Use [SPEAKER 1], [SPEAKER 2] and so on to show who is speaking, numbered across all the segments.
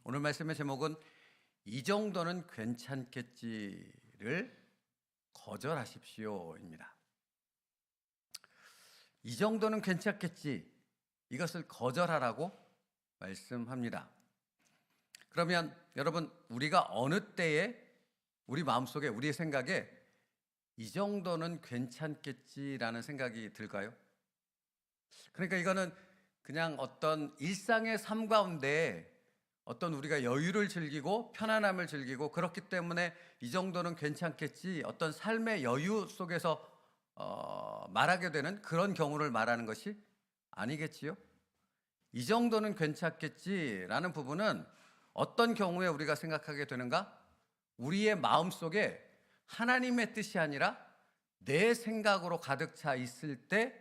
[SPEAKER 1] 오늘 말씀의 제목은 이 정도는 괜찮겠지를 거절하십시오입니다. 이 정도는 괜찮겠지, 이것을 거절하라고 말씀합니다. 그러면 여러분, 우리가 어느 때에 우리 마음속에, 우리의 생각에 이 정도는 괜찮겠지라는 생각이 들까요? 그러니까 이거는 그냥 어떤 일상의 삶 가운데 어떤 우리가 여유를 즐기고 편안함을 즐기고 그렇기 때문에 이 정도는 괜찮겠지, 어떤 삶의 여유 속에서 말하게 되는 그런 경우를 말하는 것이 아니겠지요? 이 정도는 괜찮겠지라는 부분은 어떤 경우에 우리가 생각하게 되는가? 우리의 마음속에 하나님의 뜻이 아니라 내 생각으로 가득 차 있을 때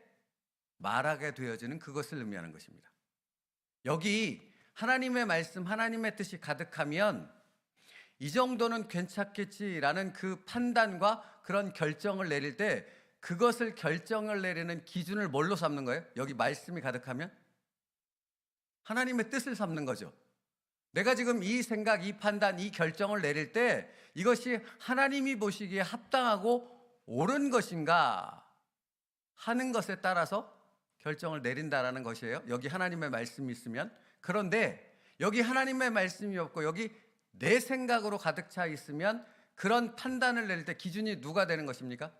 [SPEAKER 1] 말하게 되어지는 그것을 의미하는 것입니다. 여기 하나님의 말씀, 하나님의 뜻이 가득하면 이 정도는 괜찮겠지라는 그 판단과 그런 결정을 내릴 때 그것을 결정을 내리는 기준을 뭘로 삼는 거예요? 여기 말씀이 가득하면 하나님의 뜻을 삼는 거죠. 내가 지금 이 생각, 이 판단, 이 결정을 내릴 때 이것이 하나님이 보시기에 합당하고 옳은 것인가 하는 것에 따라서 결정을 내린다라는 것이에요. 여기 하나님의 말씀이 있으면. 그런데 여기 하나님의 말씀이 없고 여기 내 생각으로 가득 차 있으면 그런 판단을 내릴 때 기준이 누가 되는 것입니까?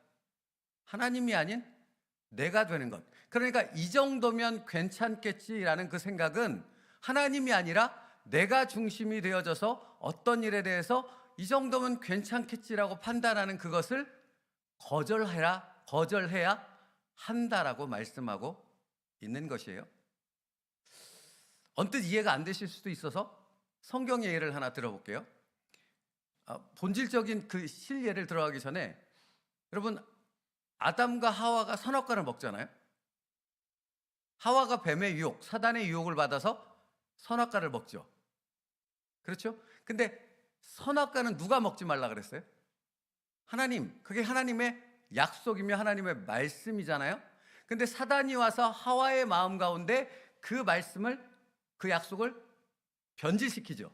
[SPEAKER 1] 하나님이 아닌 내가 되는 것. 그러니까 이 정도면 괜찮겠지라는 그 생각은 하나님이 아니라 내가 중심이 되어져서 어떤 일에 대해서 이 정도면 괜찮겠지라고 판단하는 그것을 거절해야 한다라고 말씀하고 있는 것이에요. 언뜻 이해가 안 되실 수도 있어서 성경의 예를 하나 들어볼게요. 본질적인 그 실예를 들어가기 전에 여러분, 아담과 하와가 선악과를 먹잖아요. 하와가 뱀의 유혹, 사단의 유혹을 받아서 선악과를 먹죠. 그렇죠? 근데 선악과는 누가 먹지 말라 그랬어요? 하나님. 그게 하나님의 약속이며 하나님의 말씀이잖아요. 근데 사단이 와서 하와의 마음 가운데 그 말씀을, 그 약속을 변질시키죠.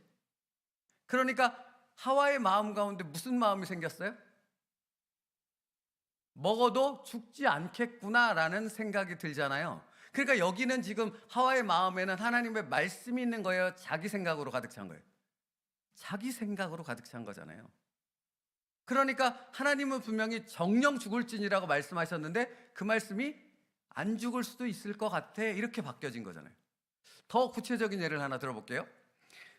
[SPEAKER 1] 그러니까 하와의 마음 가운데 무슨 마음이 생겼어요? 먹어도 죽지 않겠구나라는 생각이 들잖아요. 그러니까 여기는 지금 하와의 마음에는 하나님의 말씀이 있는 거예요? 자기 생각으로 가득 찬 거예요? 자기 생각으로 가득 찬 거잖아요. 그러니까 하나님은 분명히 정령 죽을지니라고 말씀하셨는데 그 말씀이 안 죽을 수도 있을 것 같아, 이렇게 바뀌어진 거잖아요. 더 구체적인 예를 하나 들어볼게요.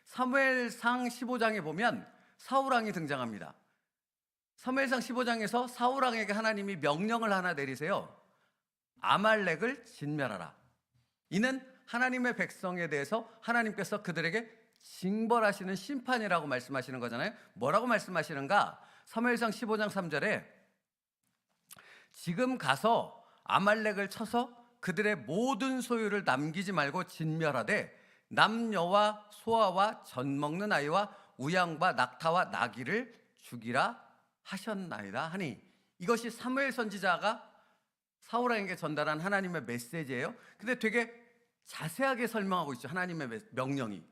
[SPEAKER 1] 사무엘상 15장에 보면 사울왕이 등장합니다. 사무엘상 15장에서 사울왕에게 하나님이 명령을 하나 내리세요. 아말렉을 진멸하라. 이는 하나님의 백성에 대해서 하나님께서 그들에게 징벌하시는 심판이라고 말씀하시는 거잖아요. 뭐라고 말씀하시는가? 사무엘상 15장 3절에 지금 가서 아말렉을 쳐서 그들의 모든 소유를 남기지 말고 진멸하되 남녀와 소아와 젖 먹는 아이와 우양과 낙타와 나귀를 죽이라 하셨나이다 하니, 이것이 사무엘 선지자가 사울왕에게 전달한 하나님의 메시지예요. 근데 되게 자세하게 설명하고 있죠. 하나님의 명령이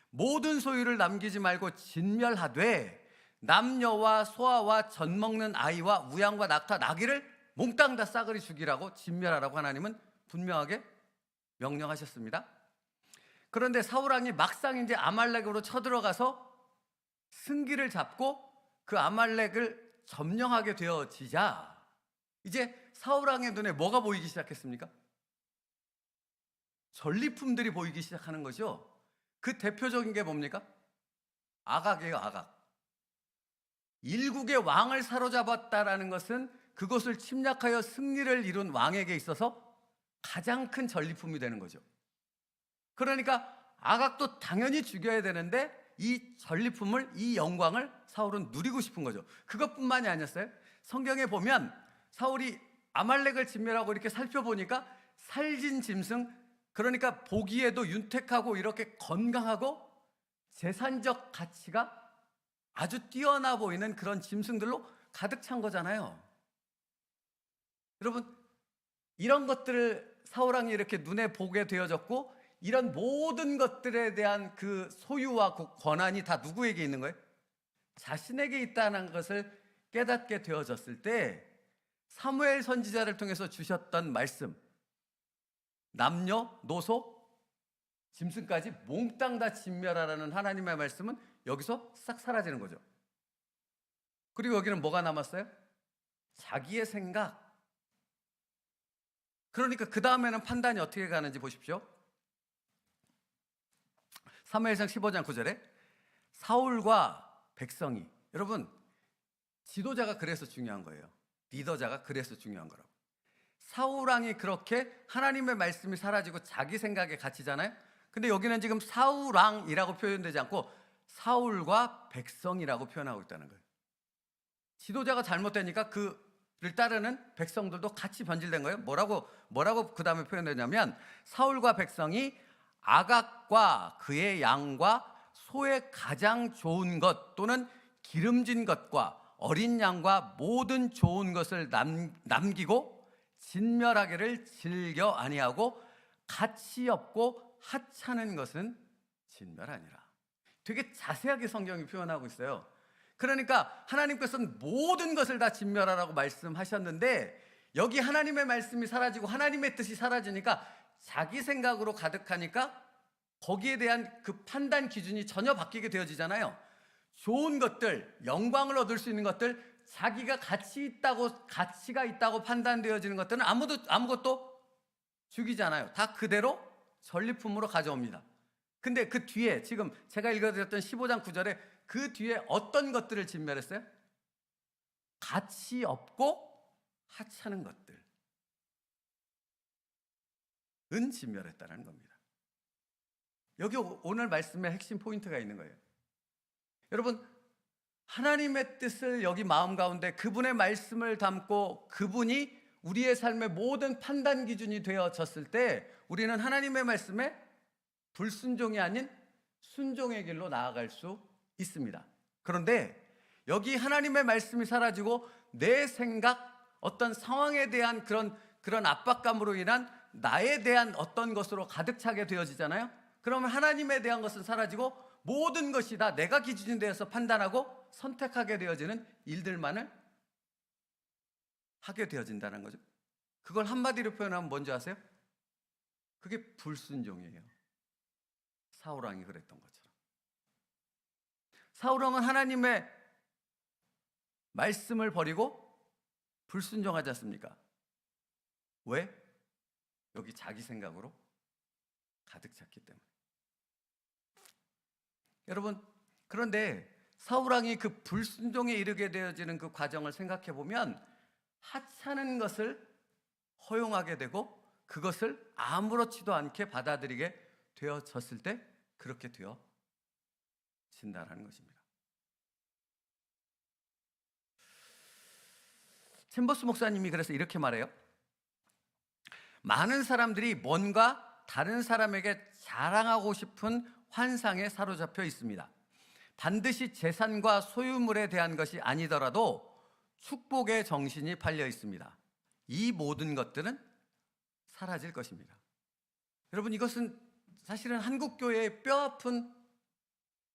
[SPEAKER 1] 모든 소유를 남기지 말고 진멸하되 남녀와 소아와 젖 먹는 아이와 우양과 낙타 나귀를 몽땅 다 싸그리 죽이라고, 진멸하라고 하나님은 분명하게 명령하셨습니다. 그런데 사울왕이 막상 이제 아말렉으로 쳐들어가서 승기를 잡고 그 아말렉을 점령하게 되어지자 이제 사울왕의 눈에 뭐가 보이기 시작했습니까? 전리품들이 보이기 시작하는 거죠. 그 대표적인 게 뭡니까? 아각이에요. 아각. 일국의 왕을 사로잡았다라는 것은 그것을 침략하여 승리를 이룬 왕에게 있어서 가장 큰 전리품이 되는 거죠. 그러니까 아각도 당연히 죽여야 되는데 이 전리품을, 이 영광을 사울은 누리고 싶은 거죠. 그것뿐만이 아니었어요. 성경에 보면 사울이 아말렉을 진멸하고 이렇게 살펴보니까 살진 짐승, 그러니까 보기에도 윤택하고 이렇게 건강하고 재산적 가치가 아주 뛰어나 보이는 그런 짐승들로 가득 찬 거잖아요. 여러분, 이런 것들을 사울왕이 이렇게 눈에 보게 되어졌고 이런 모든 것들에 대한 그 소유와 그 권한이 다 누구에게 있는 거예요? 자신에게 있다는 것을 깨닫게 되어졌을 때 사무엘 선지자를 통해서 주셨던 말씀, 남녀, 노소, 짐승까지 몽땅 다 진멸하라는 하나님의 말씀은 여기서 싹 사라지는 거죠. 그리고 여기는 뭐가 남았어요? 자기의 생각. 그러니까 그 다음에는 판단이 어떻게 가는지 보십시오. 사무엘상 15장 9절에 사울과 백성이, 여러분 지도자가 그래서 중요한 거예요. 리더자가 그래서 중요한 거라고. 사울 왕이 그렇게 하나님의 말씀이 사라지고 자기 생각에 갇히잖아요. 근데 여기는 지금 사울 왕이라고 표현되지 않고 사울과 백성이라고 표현하고 있다는 거예요. 지도자가 잘못되니까 그를 따르는 백성들도 같이 변질된 거예요. 뭐라고 그 다음에 표현되냐면 사울과 백성이 아각과 그의 양과 소의 가장 좋은 것 또는 기름진 것과 어린 양과 모든 좋은 것을 남기고 진멸하기를 즐겨 아니하고 가치 없고 하찮은 것은 진멸하니라. 되게 자세하게 성경이 표현하고 있어요. 그러니까 하나님께서는 모든 것을 다 진멸하라고 말씀하셨는데 여기 하나님의 말씀이 사라지고 하나님의 뜻이 사라지니까 자기 생각으로 가득하니까 거기에 대한 그 판단 기준이 전혀 바뀌게 되어지잖아요. 좋은 것들, 영광을 얻을 수 있는 것들, 자기가 가치가 있다고 판단되어지는 것들은 아무것도 죽이지 않아요. 다 그대로 전리품으로 가져옵니다. 근데 그 뒤에 지금 제가 읽어드렸던 15장 9절에 그 뒤에 어떤 것들을 진멸했어요? 가치 없고 하찮은 것들은 진멸했다는 겁니다. 여기 오늘 말씀의 핵심 포인트가 있는 거예요. 여러분, 하나님의 뜻을 여기 마음 가운데 그분의 말씀을 담고 그분이 우리의 삶의 모든 판단 기준이 되어졌을 때 우리는 하나님의 말씀에 불순종이 아닌 순종의 길로 나아갈 수 있습니다. 그런데 여기 하나님의 말씀이 사라지고 내 생각, 어떤 상황에 대한 그런 압박감으로 인한 나에 대한 어떤 것으로 가득 차게 되어지잖아요. 그러면 하나님에 대한 것은 사라지고 모든 것이 다 내가 기준이 되어서 판단하고 선택하게 되어지는 일들만을 하게 되어진다는 거죠. 그걸 한마디로 표현하면 뭔지 아세요? 그게 불순종이에요. 사울왕이 그랬던 것처럼. 사울왕은 하나님의 말씀을 버리고 불순종하지 않습니까? 왜? 여기 자기 생각으로 가득 찼기 때문에. 여러분, 그런데 사울왕이 그 불순종에 이르게 되어지는 그 과정을 생각해 보면 하찮은 것을 허용하게 되고 그것을 아무렇지도 않게 받아들이게 되어졌을 때 그렇게 되어진다는 것입니다. 챔버스 목사님이 그래서 이렇게 말해요. 많은 사람들이 뭔가 다른 사람에게 자랑하고 싶은 환상에 사로잡혀 있습니다. 반드시 재산과 소유물에 대한 것이 아니더라도 축복의 정신이 팔려 있습니다. 이 모든 것들은 사라질 것입니다. 여러분, 이것은 사실은 한국교회의 뼈아픈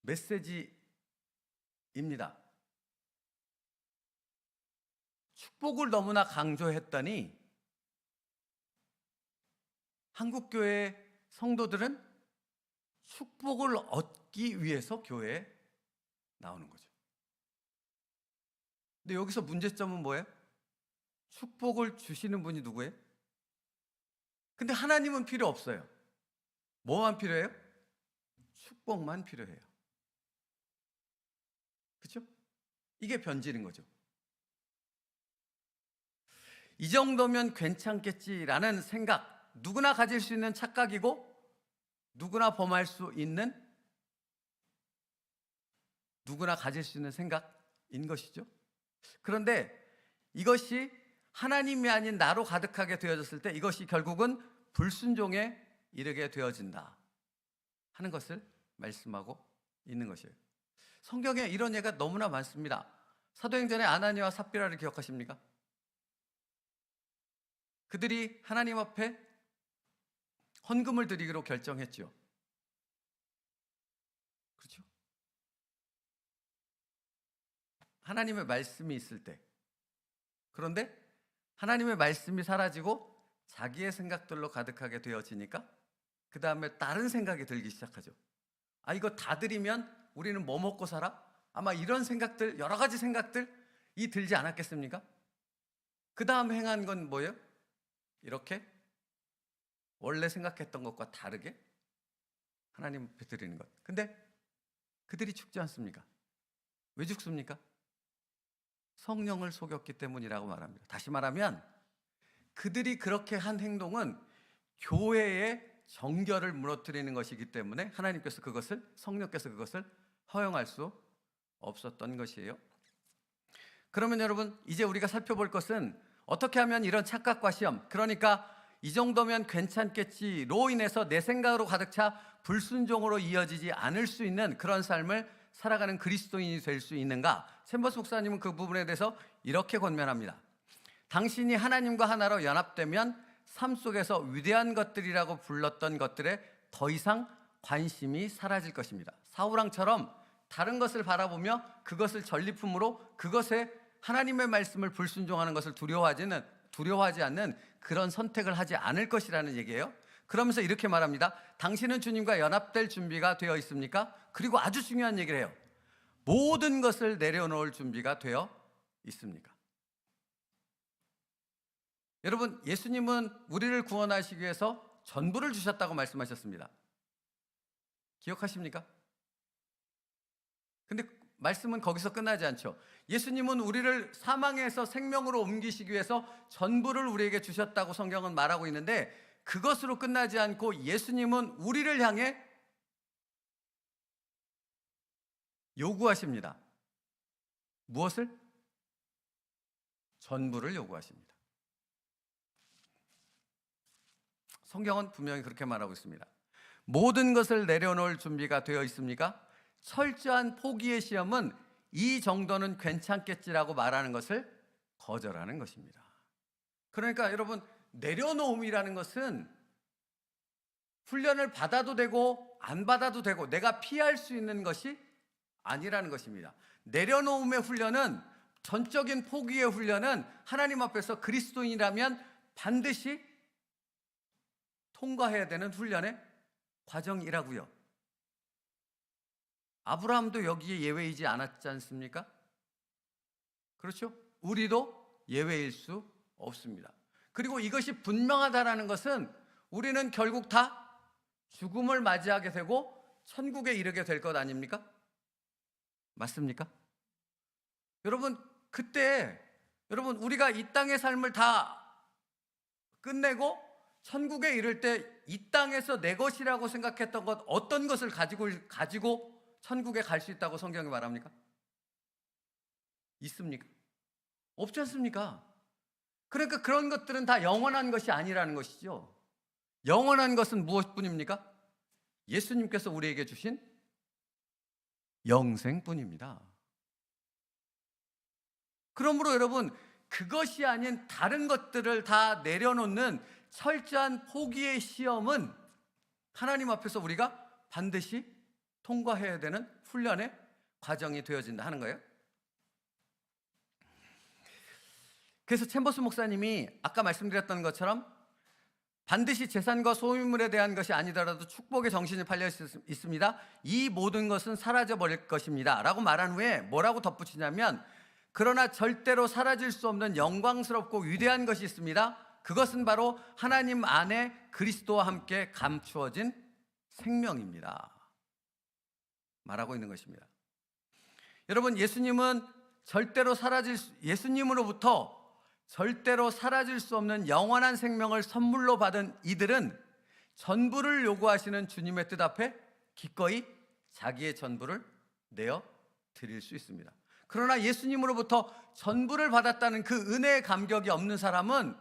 [SPEAKER 1] 메시지입니다. 축복을 너무나 강조했더니 한국교회 성도들은 축복을 얻기 위해서 교회에 나오는 거죠. 근데 여기서 문제점은 뭐예요? 축복을 주시는 분이 누구예요? 근데 하나님은 필요 없어요. 뭐만 필요해요? 축복만 필요해요. 그렇죠? 이게 변질인 거죠. 이 정도면 괜찮겠지라는 생각, 누구나 가질 수 있는 착각이고 누구나 범할 수 있는, 누구나 가질 수 있는 생각인 것이죠. 그런데 이것이 하나님이 아닌 나로 가득하게 되어졌을 때 이것이 결국은 불순종에 이르게 되어진다 하는 것을 말씀하고 있는 것이에요. 성경에 이런 예가 너무나 많습니다. 사도행전의 아나니와 삽비라를 기억하십니까? 그들이 하나님 앞에 헌금을 드리기로 결정했죠. 그렇죠? 하나님의 말씀이 있을 때. 그런데 하나님의 말씀이 사라지고 자기의 생각들로 가득하게 되어지니까 그 다음에 다른 생각이 들기 시작하죠. 아, 이거 다 드리면 우리는 뭐 먹고 살아? 아마 이런 생각들, 여러 가지 생각들이 들지 않았겠습니까? 그 다음 행한 건 뭐예요? 이렇게 원래 생각했던 것과 다르게 하나님 앞에 드리는 것. 근데 그들이 죽지 않습니까? 왜 죽습니까? 성령을 속였기 때문이라고 말합니다. 다시 말하면 그들이 그렇게 한 행동은 교회의 정결을 무너뜨리는 것이기 때문에 하나님께서 그것을, 성령께서 그것을 허용할 수 없었던 것이에요. 그러면 여러분, 이제 우리가 살펴볼 것은 어떻게 하면 이런 착각과 시험, 그러니까 이 정도면 괜찮겠지로 인해서 내 생각으로 가득 차 불순종으로 이어지지 않을 수 있는 그런 삶을 살아가는 그리스도인이 될 수 있는가? 챔버스 목사님은 그 부분에 대해서 이렇게 권면합니다. 당신이 하나님과 하나로 연합되면 삶 속에서 위대한 것들이라고 불렀던 것들에 더 이상 관심이 사라질 것입니다. 사울왕처럼 다른 것을 바라보며 그것을 전리품으로, 그것에 하나님의 말씀을 불순종하는 것을 두려워하지 않는 그런 선택을 하지 않을 것이라는 얘기예요. 그러면서 이렇게 말합니다. 당신은 주님과 연합될 준비가 되어 있습니까? 그리고 아주 중요한 얘기를 해요. 모든 것을 내려놓을 준비가 되어 있습니까? 여러분, 예수님은 우리를 구원하시기 위해서 전부를 주셨다고 말씀하셨습니다. 기억하십니까? 근데 말씀은 거기서 끝나지 않죠. 예수님은 우리를 사망에서 생명으로 옮기시기 위해서 전부를 우리에게 주셨다고 성경은 말하고 있는데, 그것으로 끝나지 않고 예수님은 우리를 향해 요구하십니다. 무엇을? 전부를 요구하십니다. 성경은 분명히 그렇게 말하고 있습니다. 모든 것을 내려놓을 준비가 되어 있습니까? 철저한 포기의 시험은 이 정도는 괜찮겠지라고 말하는 것을 거절하는 것입니다. 그러니까 여러분, 내려놓음이라는 것은 훈련을 받아도 되고 안 받아도 되고 내가 피할 수 있는 것이 아니라는 것입니다. 내려놓음의 훈련은, 전적인 포기의 훈련은 하나님 앞에서 그리스도인이라면 반드시 통과해야 되는 훈련의 과정이라고요. 아브라함도 여기에 예외이지 않았지 않습니까? 그렇죠? 우리도 예외일 수 없습니다. 그리고 이것이 분명하다라는 것은 우리는 결국 다 죽음을 맞이하게 되고 천국에 이르게 될 것 아닙니까? 맞습니까? 여러분, 그때 여러분, 우리가 이 땅의 삶을 다 끝내고 천국에 이를 때 이 땅에서 내 것이라고 생각했던 것, 어떤 것을 가지고 천국에 갈 수 있다고 성경이 말합니까? 있습니까? 없지 않습니까? 그러니까 그런 것들은 다 영원한 것이 아니라는 것이죠. 영원한 것은 무엇뿐입니까? 예수님께서 우리에게 주신 영생뿐입니다. 그러므로 여러분, 그것이 아닌 다른 것들을 다 내려놓는 철저한 포기의 시험은 하나님 앞에서 우리가 반드시 통과해야 되는 훈련의 과정이 되어진다 하는 거예요. 그래서 챔버스 목사님이 아까 말씀드렸던 것처럼 반드시 재산과 소유물에 대한 것이 아니더라도 축복의 정신이 팔려 있습니다. 이 모든 것은 사라져 버릴 것입니다 라고 말한 후에 뭐라고 덧붙이냐면, 그러나 절대로 사라질 수 없는 영광스럽고 위대한 것이 있습니다. 그것은 바로 하나님 안에 그리스도와 함께 감추어진 생명입니다 말하고 있는 것입니다. 여러분, 예수님으로부터 절대로 사라질 수 없는 영원한 생명을 선물로 받은 이들은 전부를 요구하시는 주님의 뜻 앞에 기꺼이 자기의 전부를 내어 드릴 수 있습니다. 그러나 예수님으로부터 전부를 받았다는 그 은혜의 감격이 없는 사람은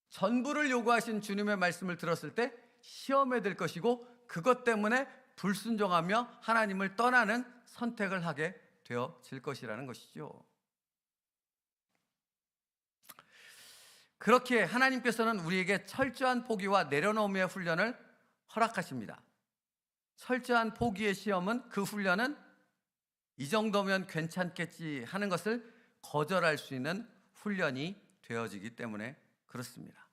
[SPEAKER 1] 전부를 요구하신 주님의 말씀을 들었을 때 시험에 들 것이고, 그것 때문에 불순종하며 하나님을 떠나는 선택을 하게 되어질 것이라는 것이죠. 그렇게 하나님께서는 우리에게 철저한 포기와 내려놓음의 훈련을 허락하십니다. 철저한 포기의 시험은, 그 훈련은 이 정도면 괜찮겠지 하는 것을 거절할 수 있는 훈련이 되어지기 때문에 그렇습니다.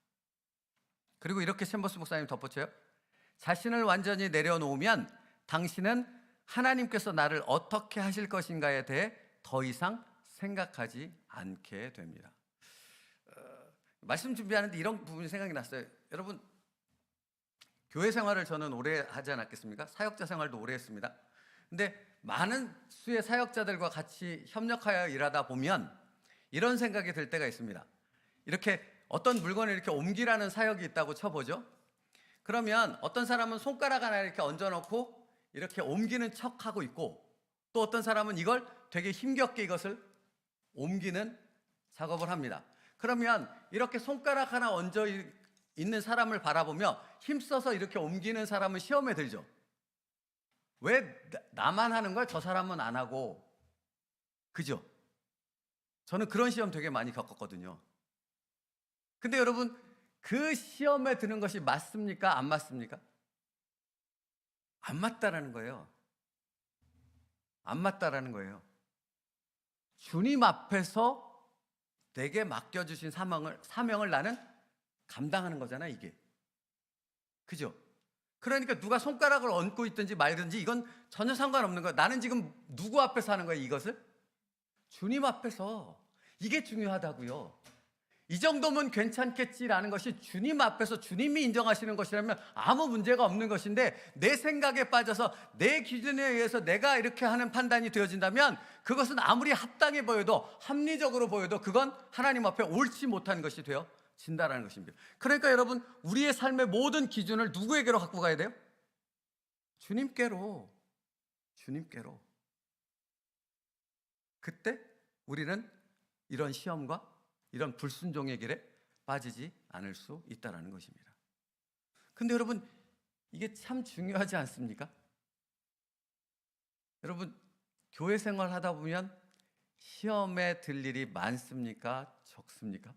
[SPEAKER 1] 그리고 이렇게 챔버스 목사님 덧붙여요. 자신을 완전히 내려놓으면 당신은 하나님께서 나를 어떻게 하실 것인가에 대해 더 이상 생각하지 않게 됩니다. 말씀 준비하는데 이런 부분이 생각이 났어요. 여러분, 교회 생활을 저는 오래 하지 않았겠습니까? 사역자 생활도 오래 했습니다. 근데 많은 수의 사역자들과 같이 협력하여 일하다 보면 이런 생각이 들 때가 있습니다. 이렇게 어떤 물건을 이렇게 옮기라는 사역이 있다고 쳐보죠. 그러면 어떤 사람은 손가락 하나 이렇게 얹어놓고 이렇게 옮기는 척하고 있고, 또 어떤 사람은 이걸 되게 힘겹게 이것을 옮기는 작업을 합니다. 그러면 이렇게 손가락 하나 얹어 있는 사람을 바라보며 힘써서 이렇게 옮기는 사람은 시험에 들죠. 왜 나만 하는 걸 저 사람은 안 하고, 그죠? 저는 그런 시험 되게 많이 겪었거든요. 근데 여러분, 그 시험에 드는 것이 맞습니까? 안 맞습니까? 안 맞다라는 거예요. 안 맞다라는 거예요. 주님 앞에서 내게 맡겨주신 사명을 나는 감당하는 거잖아, 이게. 그죠? 그러니까 누가 손가락을 얹고 있든지 말든지 이건 전혀 상관없는 거야. 나는 지금 누구 앞에서 하는 거야, 이것을? 주님 앞에서. 이게 중요하다고요. 이 정도면 괜찮겠지라는 것이 주님 앞에서 주님이 인정하시는 것이라면 아무 문제가 없는 것인데, 내 생각에 빠져서 내 기준에 의해서 내가 이렇게 하는 판단이 되어진다면 그것은 아무리 합당해 보여도, 합리적으로 보여도 그건 하나님 앞에 옳지 못한 것이 되어진다는 것입니다. 그러니까 여러분, 우리의 삶의 모든 기준을 누구에게로 갖고 가야 돼요? 주님께로. 그때 우리는 이런 시험과 이런 불순종의 길에 빠지지 않을 수 있다는 것입니다. 근데 여러분, 이게 참 중요하지 않습니까? 여러분, 교회 생활 하다 보면 시험에 들 일이 많습니까? 적습니까?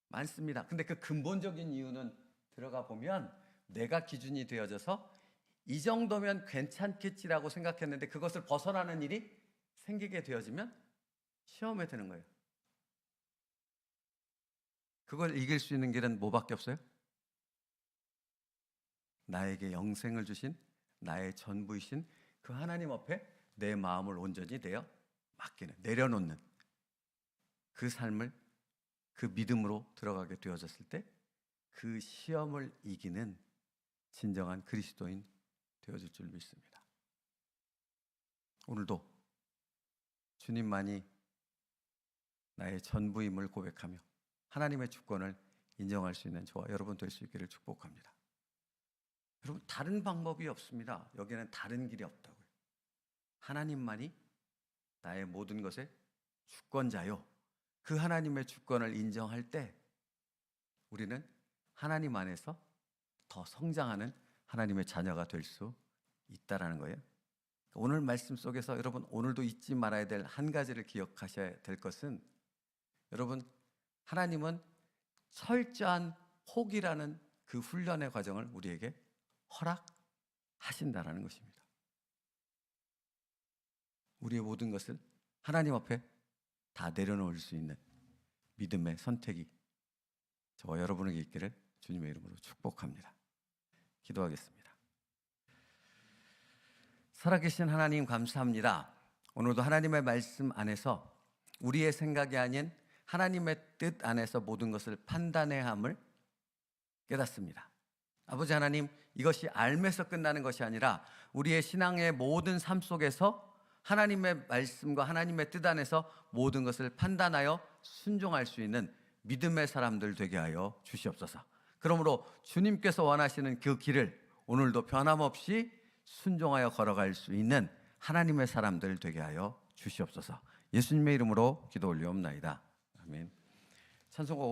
[SPEAKER 1] 많습니다. 근데 그 근본적인 이유는 들어가 보면 내가 기준이 되어져서 이 정도면 괜찮겠지라고 생각했는데 그것을 벗어나는 일이 생기게 되어지면 시험에 드는 거예요. 그걸 이길 수 있는 길은 뭐밖에 없어요? 나에게 영생을 주신, 나의 전부이신 그 하나님 앞에 내 마음을 온전히 맡기는, 내려놓는 그 삶을, 그 믿음으로 들어가게 되어졌을 때 그 시험을 이기는 진정한 그리스도인 되어질 줄 믿습니다. 오늘도 주님만이 나의 전부임을 고백하며 하나님의 주권을 인정할 수 있는 저와 여러분 될 수 있기를 축복합니다. 여러분, 다른 방법이 없습니다. 여기에는 다른 길이 없다고요. 하나님만이 나의 모든 것의 주권자요. 그 하나님의 주권을 인정할 때 우리는 하나님 안에서 더 성장하는 하나님의 자녀가 될 수 있다라는 거예요. 오늘 말씀 속에서 여러분, 오늘도 잊지 말아야 될 한 가지를 기억하셔야 될 것은, 여러분, 하나님은 철저한 포기라는 그 훈련의 과정을 우리에게 허락하신다라는 것입니다. 우리의 모든 것을 하나님 앞에 다 내려놓을 수 있는 믿음의 선택이 저와 여러분에게 있기를 주님의 이름으로 축복합니다. 기도하겠습니다. 살아계신 하나님, 감사합니다. 오늘도 하나님의 말씀 안에서 우리의 생각이 아닌 하나님의 뜻 안에서 모든 것을 판단해야 함을 깨닫습니다. 아버지 하나님, 이것이 알면서 끝나는 것이 아니라 우리의 신앙의 모든 삶 속에서 하나님의 말씀과 하나님의 뜻 안에서 모든 것을 판단하여 순종할 수 있는 믿음의 사람들 되게 하여 주시옵소서. 그러므로 주님께서 원하시는 그 길을 오늘도 변함없이 순종하여 걸어갈 수 있는 하나님의 사람들 되게 하여 주시옵소서. 예수님의 이름으로 기도 올리옵나이다. 아멘. 찬송가